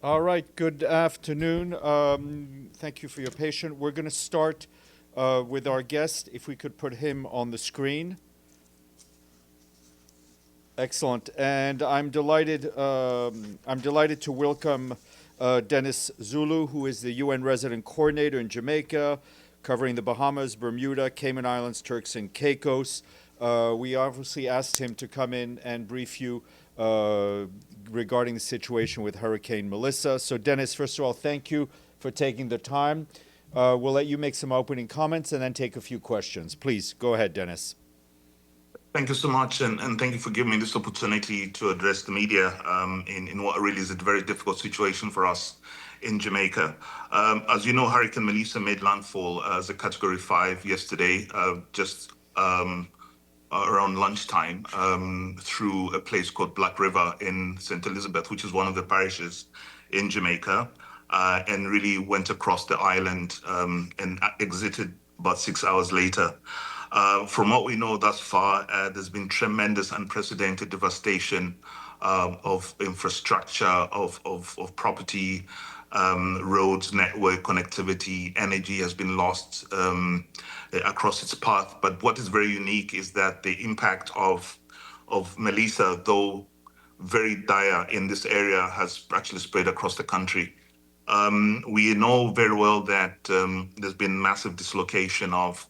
All right, good afternoon. Thank you for your patience. We're going to start with our guest. If we could put him on the screen. Excellent. And I'm delighted to welcome Dennis Zulu, who is the UN resident coordinator in Jamaica, covering the Bahamas, Bermuda, Cayman Islands, Turks and Caicos. We obviously asked him to come in and brief you regarding the situation with Hurricane Melissa. So, Dennis, first of all, thank you for taking the time. We'll let you make some opening comments and then take a few questions. Please go ahead, Dennis. Thank you so much, and thank you for giving me this opportunity to address the media in what really is a very difficult situation for us in Jamaica. As you know, Hurricane Melissa made landfall as a Category 5 yesterday, just around lunchtime, through a place called Black River in St. Elizabeth, which is one of the parishes in Jamaica, and really went across the island and exited about 6 hours later. From what we know thus far, there's been tremendous, unprecedented devastation of infrastructure, of property, roads, network connectivity, energy has been lost across its path. But what is very unique is that the impact of Melissa, though very dire in this area, has actually spread across the country. We know very well that there's been massive dislocation of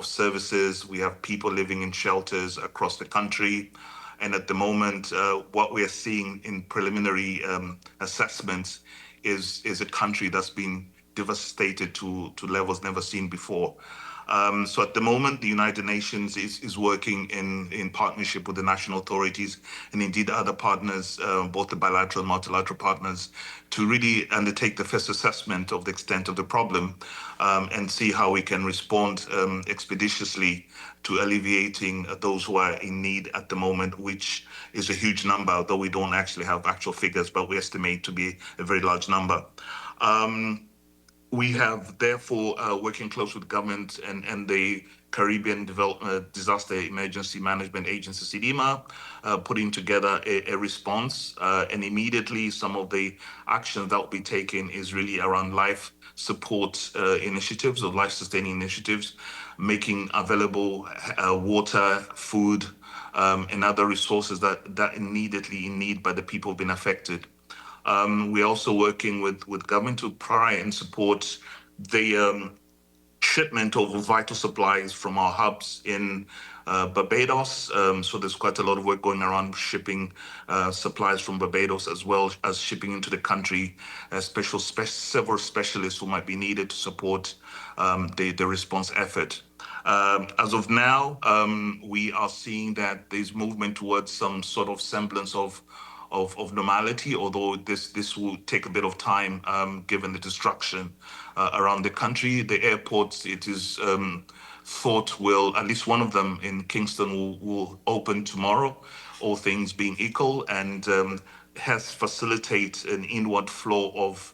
services. We have people living in shelters across the country. And at the moment, what we are seeing in preliminary assessments is a country that's been devastated to levels never seen before. So at the moment, the United Nations is working in partnership with the national authorities and indeed other partners, both the bilateral and multilateral partners, to really undertake the first assessment of the extent of the problem and see how we can respond expeditiously to alleviating those who are in need at the moment, which is a huge number, though we don't actually have actual figures, but we estimate to be a very large number. We have therefore working close with government and the Caribbean Development Disaster Emergency Management Agency, CDMA, putting together a response. And immediately some of the action that will be taken is really around life support initiatives or life sustaining initiatives, making available water, food, and other resources that immediately in need by the people who've been affected. We're also working with government to try and support the shipment of vital supplies from our hubs in Barbados. So there's quite a lot of work going around shipping supplies from Barbados as well as shipping into the country, several specialists who might be needed to support the response effort. As of now, we are seeing that there's movement towards some sort of semblance of normality, although this will take a bit of time given the destruction around the country. The airports, it is thought will, at least one of them in Kingston will open tomorrow, all things being equal, and has facilitated an inward flow of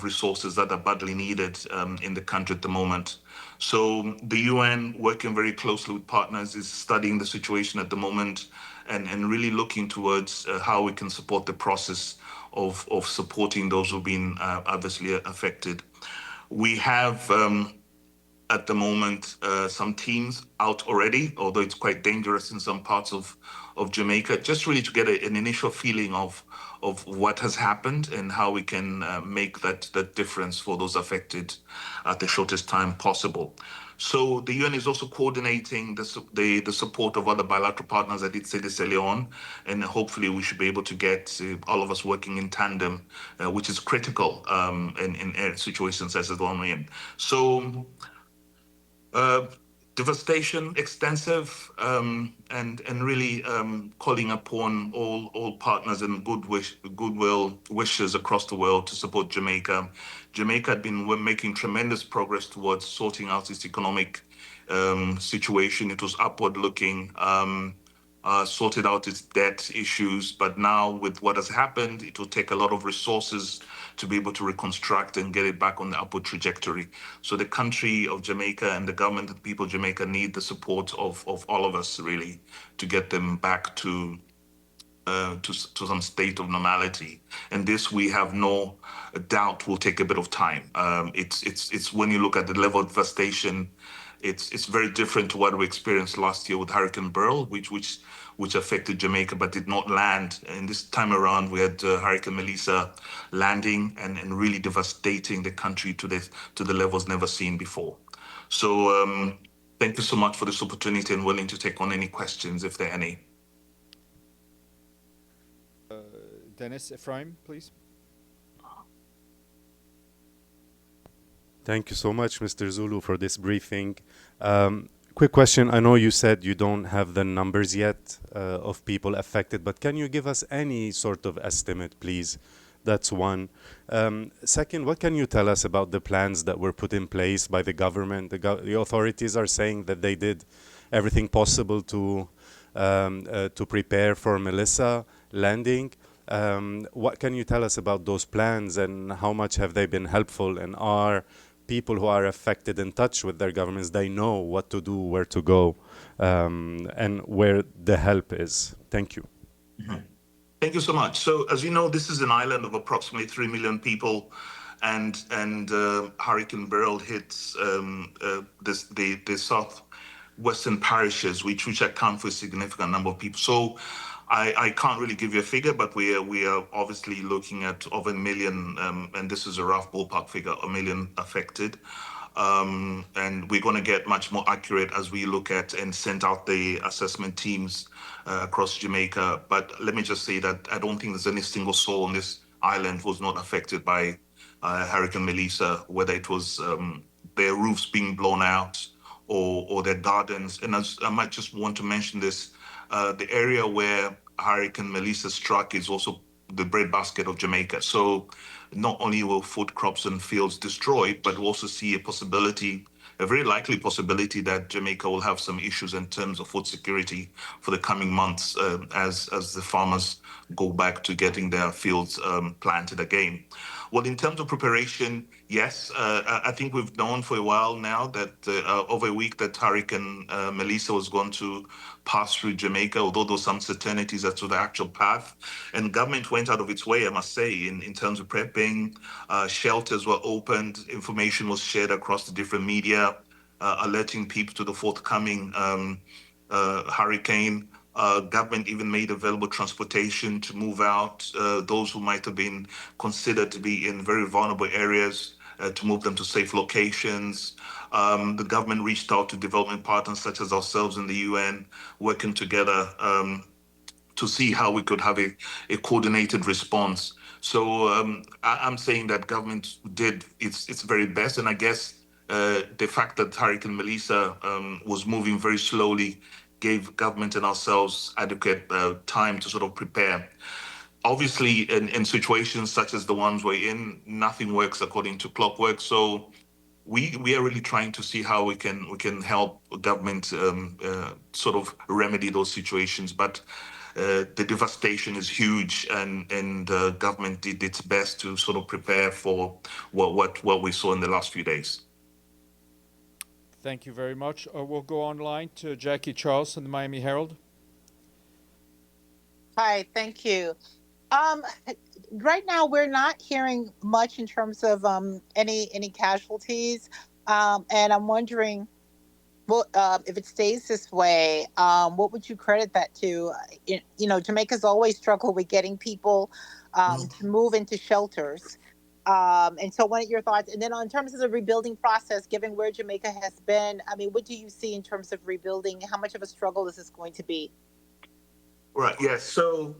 resources that are badly needed in the country at the moment. So the UN, working very closely with partners, is studying the situation at the moment and really looking towards how we can support the process of supporting those who've been obviously affected. We have at the moment some teams out already, although it's quite dangerous in some parts of Jamaica, just really to get an initial feeling of what has happened and how we can make that difference for those affected at the shortest time possible. So the UN is also coordinating the support of other bilateral partners. I did say this earlier on, and hopefully we should be able to get all of us working in tandem, which is critical in situations as the one we're in. So uh, devastation, extensive, and really calling upon all partners and goodwill wishes across the world to support Jamaica. Jamaica had been making tremendous progress towards sorting out its economic situation. It was upward looking. Sorted out its debt issues. But now, with what has happened, it will take a lot of resources to be able to reconstruct and get it back on the upward trajectory. So, the country of Jamaica and the government and the people of Jamaica need the support of all of us, really, to get them back to to some state of normality. And this, we have no doubt, will take a bit of time. It's when you look at the level of devastation, it's very different to what we experienced last year with Hurricane Beryl, which affected Jamaica but did not land. And this time around, we had Hurricane Melissa landing and really devastating the country to the levels never seen before. So thank you so much for this opportunity, and willing to take on any questions if there are any. Dennis, Ephraim, please. Thank you so much, Mr. Zulu, for this briefing. Quick question. I know you said you don't have the numbers yet of people affected, but can you give us any sort of estimate, please? That's one. Second, what can you tell us about the plans that were put in place by the government? The authorities are saying that they did everything possible to prepare for Melissa landing. What can you tell us about those plans, and how much have they been helpful? And are people who are affected in touch with their governments, they know what to do, where to go, and where the help is? Thank you. Thank you so much. So, as you know, this is an island of approximately 3 million people, and Hurricane Beryl hits the southwestern parishes, which account for a significant number of people. So, I can't really give you a figure, but we are obviously looking at over a million, and this is a rough ballpark figure, a million affected. And we're going to get much more accurate as we look at and send out the assessment teams across Jamaica. But let me just say that I don't think there's any single soul on this island who was not affected by Hurricane Melissa, whether it was their roofs being blown out or their gardens. And as I might just want to mention this, the area where Hurricane Melissa struck is also the breadbasket of Jamaica. So not only will food crops and fields destroyed, but we also see a possibility, a very likely possibility, that Jamaica will have some issues in terms of food security for the coming months as the farmers go back to getting their fields planted again. Well, in terms of preparation, yes, I think we've known for a while now that over a week that Hurricane Melissa was going to pass through Jamaica, although there was some certainties as to the actual path. And government went out of its way, I must say, in terms of prepping. Shelters were opened, information was shared across the different media, alerting people to the forthcoming hurricane. Government even made available transportation to move out those who might have been considered to be in very vulnerable areas, to move them to safe locations. The government reached out to development partners such as ourselves in the UN, working together to see how we could have a coordinated response. So I'm saying that government did its very best, and I guess the fact that Hurricane Melissa was moving very slowly gave government and ourselves adequate time to sort of prepare. Obviously, in situations such as the ones we're in, nothing works according to clockwork. So we are really trying to see how we can help government sort of remedy those situations. But the devastation is huge, and government did its best to sort of prepare for what we saw in the last few days. Thank you very much. We'll go online to Jackie Charles in the Miami Herald. Hi, thank you. Um, right now we're not hearing much in terms of any casualties, and I'm wondering, well, if it stays this way, what would you credit that to? Jamaica's always struggled with getting people to move into shelters. And so, what are your thoughts? And then, in terms of the rebuilding process, given where Jamaica has been, I mean, what do you see in terms of rebuilding? How much of a struggle is this going to be? Right. Yes. So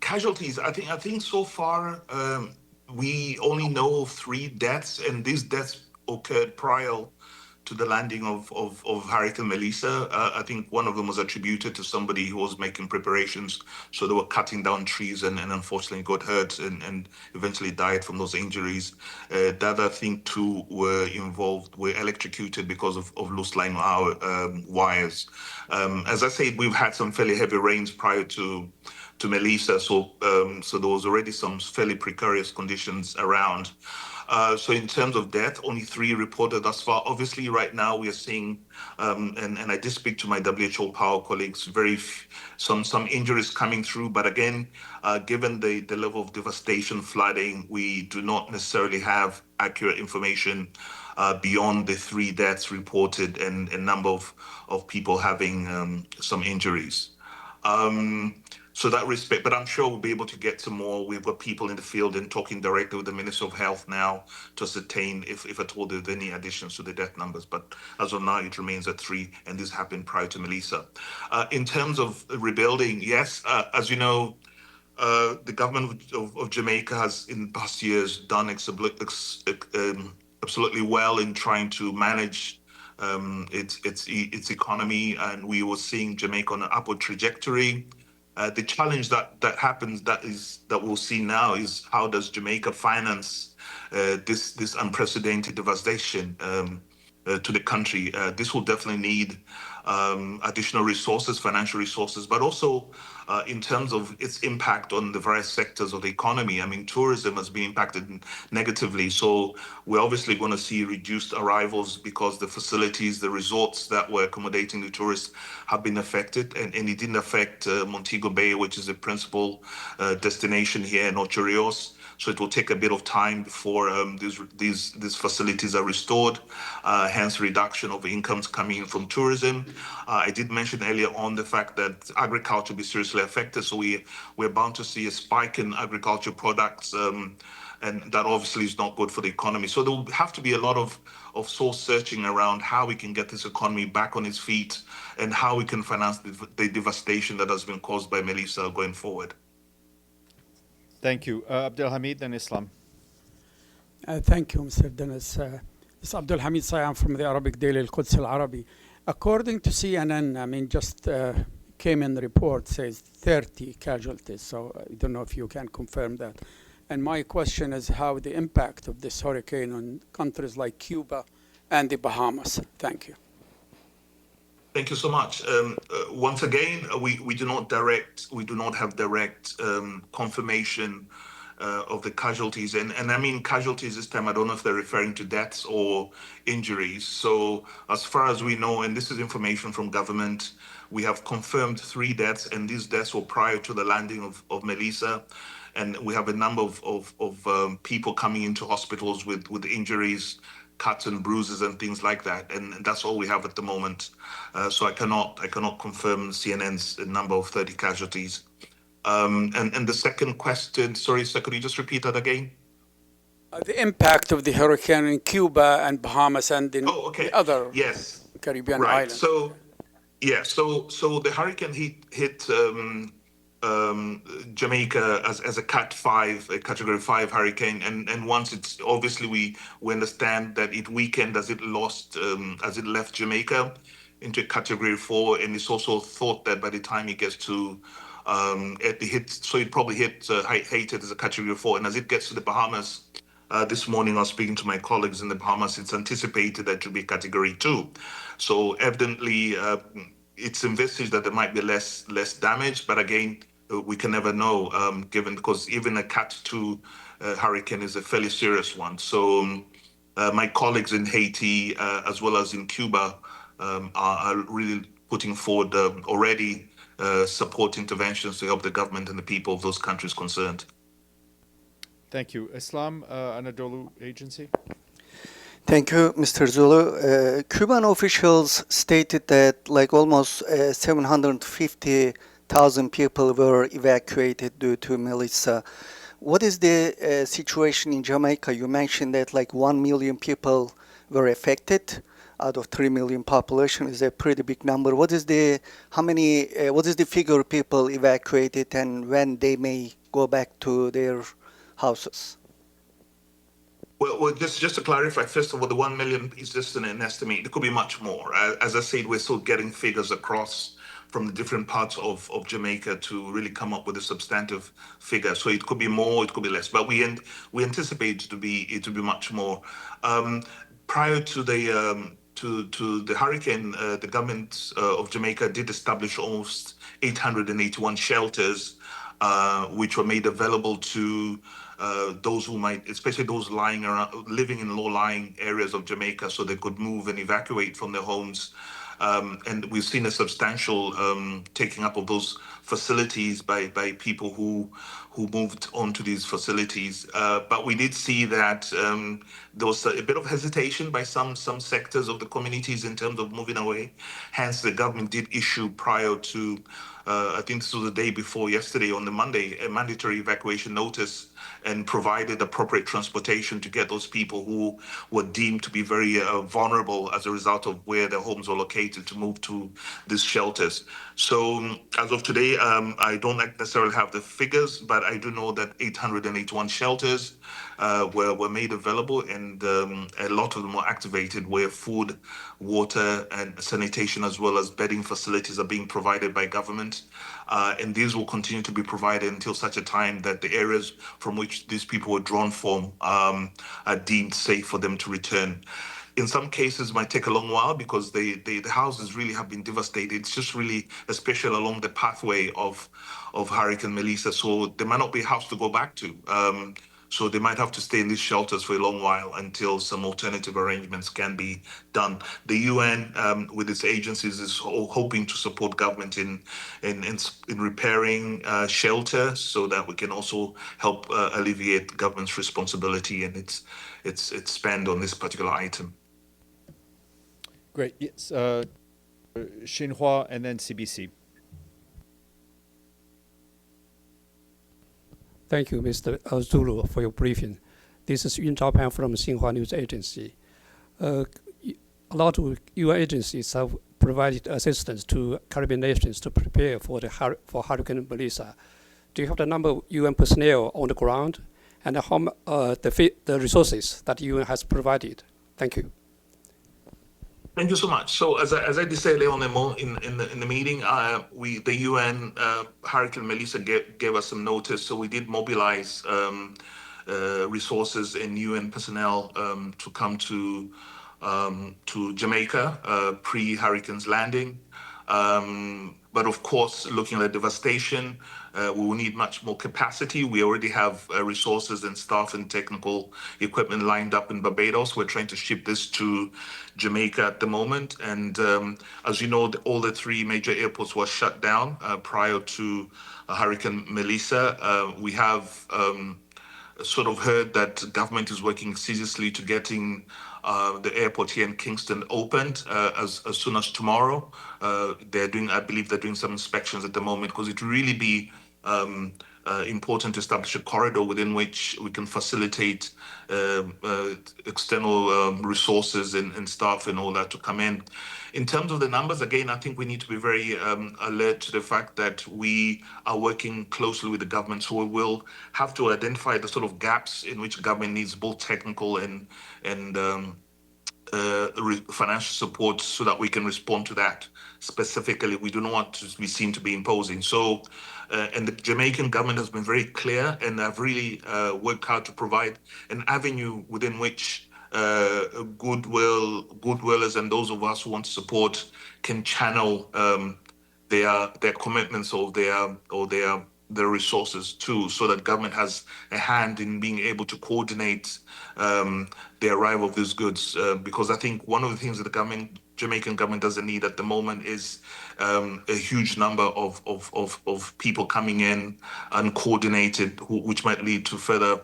casualties. I think so far we only know of 3 deaths, and these deaths occurred prior to the landing of Hurricane Melissa. I think one of them was attributed to somebody who was making preparations. So they were cutting down trees and unfortunately got hurt and eventually died from those injuries. The other thing, two were involved, were electrocuted because of loose line wires. As I said, we've had some fairly heavy rains prior to Melissa, so there was already some fairly precarious conditions around. So in terms of death, only 3 reported thus far. Obviously, right now we are seeing, and I did speak to my WHO power colleagues, some injuries coming through. But again, given the level of devastation, flooding, we do not necessarily have accurate information beyond the 3 deaths reported and a number of people having some injuries. So that respect, but I'm sure we'll be able to get some more. We've got people in the field and talking directly with the Minister of Health now to ascertain if at all there's any additions to the death numbers. But as of now, it remains at 3, and this happened prior to Melissa. In terms of rebuilding, yes, as you know, the government of Jamaica has in past years done absolutely well in trying to manage its economy, and we were seeing Jamaica on an upward trajectory. The challenge that we'll see now is how does Jamaica finance this unprecedented devastation to the country. This will definitely need additional resources, financial resources, but also in terms of its impact on the various sectors of the economy. I mean, tourism has been impacted negatively. So we're obviously going to see reduced arrivals because the facilities, the resorts that were accommodating the tourists have been affected. And it didn't affect Montego Bay, which is the principal destination here in Ocho Rios. So it will take a bit of time before these facilities are restored, hence reduction of incomes coming in from tourism. I did mention earlier on the fact that agriculture will be seriously affected. So we're bound to see a spike in agriculture products, and that obviously is not good for the economy. So there will have to be a lot of soul searching around how we can get this economy back on its feet and how we can finance the devastation that has been caused by Melissa going forward. Thank you. Abdelhamid, then Islam. Thank you, Mr. Dennis. This is Abdul Hamid Sayam from the Arabic daily Al-Quds Al-Arabi. According to CNN, I mean, just came in the report, says 30 casualties. So I don't know if you can confirm that. And my question is how the impact of this hurricane on countries like Cuba and the Bahamas. Thank you. Thank you so much. Once again, we do not have direct confirmation of the casualties, and I mean casualties this time. I don't know if they're referring to deaths or injuries. So as far as we know, and this is information from government, we have confirmed 3 deaths, and these deaths were prior to the landing of Melissa. And we have a number of people coming into hospitals with injuries, cuts and bruises and things like that, and that's all we have at the moment. So I cannot confirm CNN's number of 30 casualties. And the second question, sorry, sir, could you just repeat that again? The impact of the hurricane in Cuba and Bahamas and in the other Caribbean islands. So the hurricane hit Jamaica as a Cat 5, a Category 5 hurricane, and once it's obviously we understand that it weakened as it left Jamaica into Category 4, and it's also thought that by the time it gets to it probably hit hated as a Category 4, and as it gets to the Bahamas. This morning I was speaking to my colleagues in the Bahamas. It's anticipated that it will be Category 2. So evidently it's envisaged that there might be less damage, but again, we can never know, because even a Cat 2 hurricane is a fairly serious one. So my colleagues in Haiti, as well as in Cuba, are really putting forward already support interventions to help the government and the people of those countries concerned. Thank you. Islam, Anadolu Agency. Thank you, Mr. Zulu. Cuban officials stated that like almost 750,000 people were evacuated due to Melissa. What is the situation in Jamaica? You mentioned that like 1 million people were affected out of 3 million population. Is a pretty big number. What is the figure of people evacuated and when they may go back to their houses? Well, just to clarify, first of all, the 1 million is just an estimate. It could be much more. As I said, we're still getting figures across from the different parts of Jamaica to really come up with a substantive figure. So it could be more, it could be less, but we anticipate it to be much more. Prior to the hurricane, the government of Jamaica did establish almost 881 shelters which were made available to those who might, especially those lying around, living in low-lying areas of Jamaica, so they could move and evacuate from their homes. And we've seen a substantial taking up of those facilities by people who moved onto these facilities. But we did see that there was a bit of hesitation by some sectors of the communities in terms of moving away. Hence, the government did issue prior to, I think this was the day before yesterday, on the Monday, a mandatory evacuation notice, and provided appropriate transportation to get those people who were deemed to be very vulnerable as a result of where their homes were located to move to these shelters. So as of today, I don't necessarily have the figures, but I do know that 881 shelters were made available, and a lot of them were activated where food, water, and sanitation, as well as bedding facilities, are being provided by government. And these will continue to be provided until such a time that the areas from which these people were drawn from are deemed safe for them to return. In some cases, it might take a long while because the houses really have been devastated. It's just really, especially along the pathway of Hurricane Melissa. So there might not be a house to go back to. So they might have to stay in these shelters for a long while until some alternative arrangements can be done. The UN, with its agencies, is hoping to support government in repairing shelter, so that we can also help alleviate government's responsibility and its spend on this particular item. Great. Yes. Xinhua and then CBC. Thank you, Mr. Zulu, for your briefing. This is Yun Zhaopan from Xinhua News Agency. A lot of UN agencies have provided assistance to Caribbean nations to prepare for Hurricane Melissa. Do you have the number of UN personnel on the ground, and how the resources that UN has provided? Thank you. Thank you so much. So as I did say earlier on in the meeting, the UN Hurricane Melissa gave us some notice, so we did mobilize resources and UN personnel to come to Jamaica pre-hurricane's landing. But of course, looking at the devastation, we will need much more capacity. We already have resources and staff and technical equipment lined up in Barbados. We're trying to ship this to Jamaica at the moment. And as you know, all the three major airports were shut down prior to Hurricane Melissa. We have sort of heard that government is working seriously to getting the airport here in Kingston opened as soon as tomorrow. I believe they're doing some inspections at the moment, because it really be important to establish a corridor within which we can facilitate external resources and staff and all that to come in. In terms of the numbers, again, I think we need to be very alert to the fact that we are working closely with the government. So we will have to identify the sort of gaps in which government needs both technical and financial support, so that we can respond to that specifically. We do not want to be seen to be imposing. So, and the Jamaican government has been very clear, and have really worked hard to provide an avenue within which goodwillers and those of us who want to support can channel their commitments or their resources too, so that government has a hand in being able to coordinate the arrival of these goods. Because I think one of the things that the Jamaican government doesn't need at the moment is a huge number of people coming in uncoordinated, which might lead to further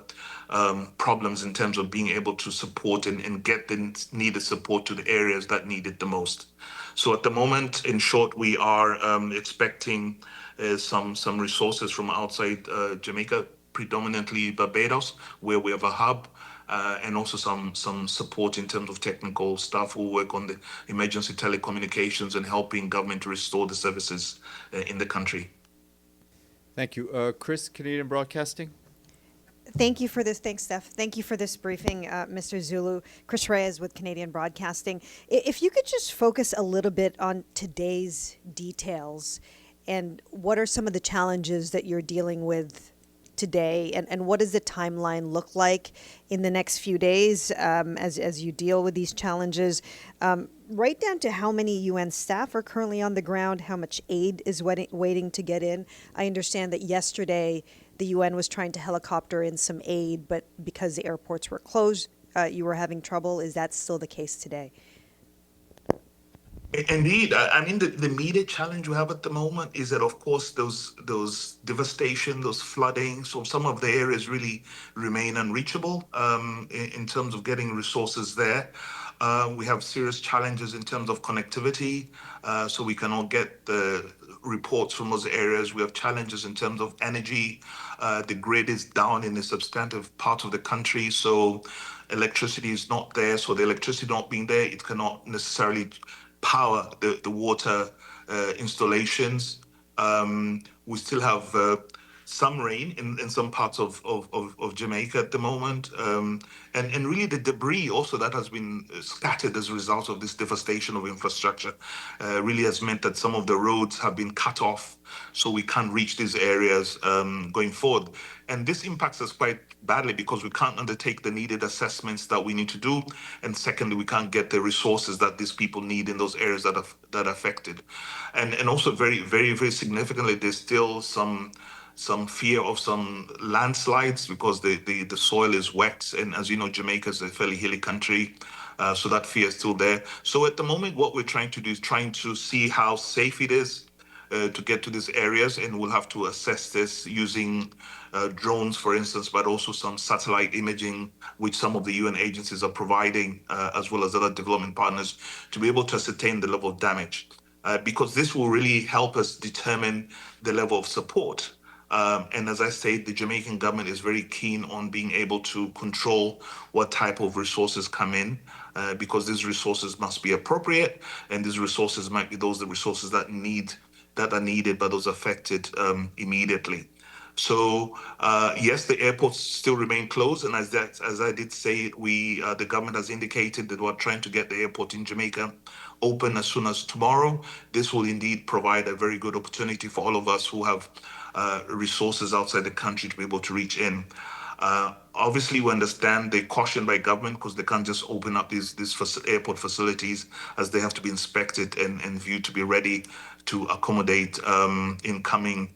problems in terms of being able to support and get the needed support to the areas that need it the most. So at the moment, in short, we are expecting some resources from outside Jamaica, predominantly Barbados, where we have a hub, and also some support in terms of technical staff who work on the emergency telecommunications and helping government to restore the services in the country. Thank you. Chris, Canadian Broadcasting. Thank you for this. Thanks, Steph. Thank you for this briefing, Mr. Zulu. Chris Reyes with Canadian Broadcasting. If you could just focus a little bit on today's details, and what are some of the challenges that you're dealing with today, and what does the timeline look like in the next few days as you deal with these challenges, right down to how many UN staff are currently on the ground, how much aid is waiting to get in. I understand that yesterday the UN was trying to helicopter in some aid, but because the airports were closed, you were having trouble. Is that still the case today? Indeed, I mean the immediate challenge we have at the moment is that, of course, those devastation, those flooding. So some of the areas really remain unreachable in terms of getting resources there. We have serious challenges in terms of connectivity, so we cannot get the reports from those areas. We have challenges in terms of energy. The grid is down in a substantive part of the country, so electricity is not there. So the electricity not being there, it cannot necessarily power the water installations. We still have some rain in some parts of Jamaica at the moment. And really the debris also that has been scattered as a result of this devastation of infrastructure really has meant that some of the roads have been cut off, so we can't reach these areas going forward. And this impacts us quite badly because we can't undertake the needed assessments that we need to do. And secondly, we can't get the resources that these people need in those areas that are affected. And also very, very, very significantly, there's still some fear of some landslides because the soil is wet. And as you know, Jamaica is a fairly hilly country. So that fear is still there. So at the moment, what we're trying to do is trying to see how safe it is to get to these areas, and we'll have to assess this using drones, for instance, but also some satellite imaging, which some of the UN agencies are providing, as well as other development partners, to be able to ascertain the level of damage, because this will really help us determine the level of support. And as I say, the Jamaican government is very keen on being able to control what type of resources come in, because these resources must be appropriate, and these resources might be the resources that are needed by those affected immediately. So yes, the airports still remain closed, and as I did say, the government has indicated that we're trying to get the airport in Jamaica open as soon as tomorrow. This will indeed provide a very good opportunity for all of us who have resources outside the country to be able to reach in. Obviously, we understand the caution by government because they can't just open up these airport facilities, as they have to be inspected and viewed to be ready to accommodate incoming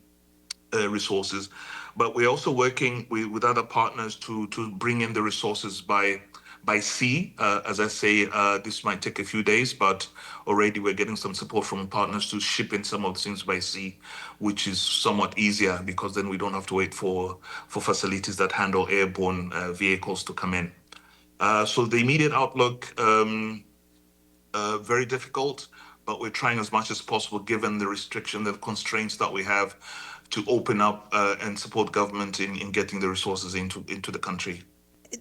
resources. But we're also working with other partners to bring in the resources by sea. As I say, this might take a few days, but already we're getting some support from partners to ship in some of the things by sea, which is somewhat easier because then we don't have to wait for facilities that handle airborne vehicles to come in. So the immediate outlook, very difficult, but we're trying as much as possible, given the restriction, the constraints that we have, to open up and support government in getting the resources into the country.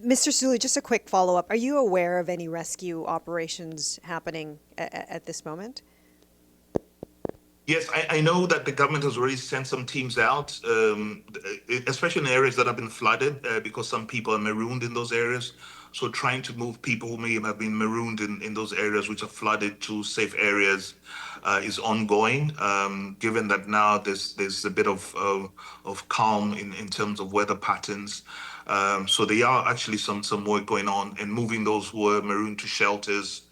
Mr. Zulu, just a quick follow-up. Are you aware of any rescue operations happening at this moment? Yes, I know that the government has already sent some teams out, especially in areas that have been flooded, because some people are marooned in those areas. So trying to move people who may have been marooned in those areas which are flooded to safe areas is ongoing. Given that now there's a bit of calm in terms of weather patterns. So there are actually some work going on and moving those who were marooned to shelters.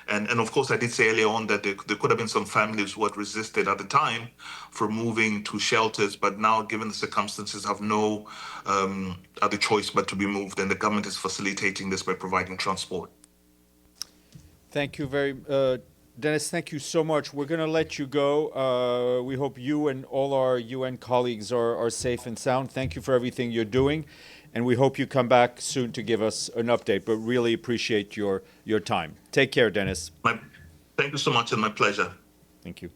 And of course, I did say earlier on that there could have been some families who had resisted at the time for moving to shelters, but now, given the circumstances, have no other choice but to be moved. And the government is facilitating this by providing transport. Thank you Dennis, thank you so much. We're going to let you go. We hope you and all our UN colleagues are safe and sound. Thank you for everything you're doing. And we hope you come back soon to give us an update, but really appreciate your time. Take care, Dennis. Thank you so much, and my pleasure. Thank you.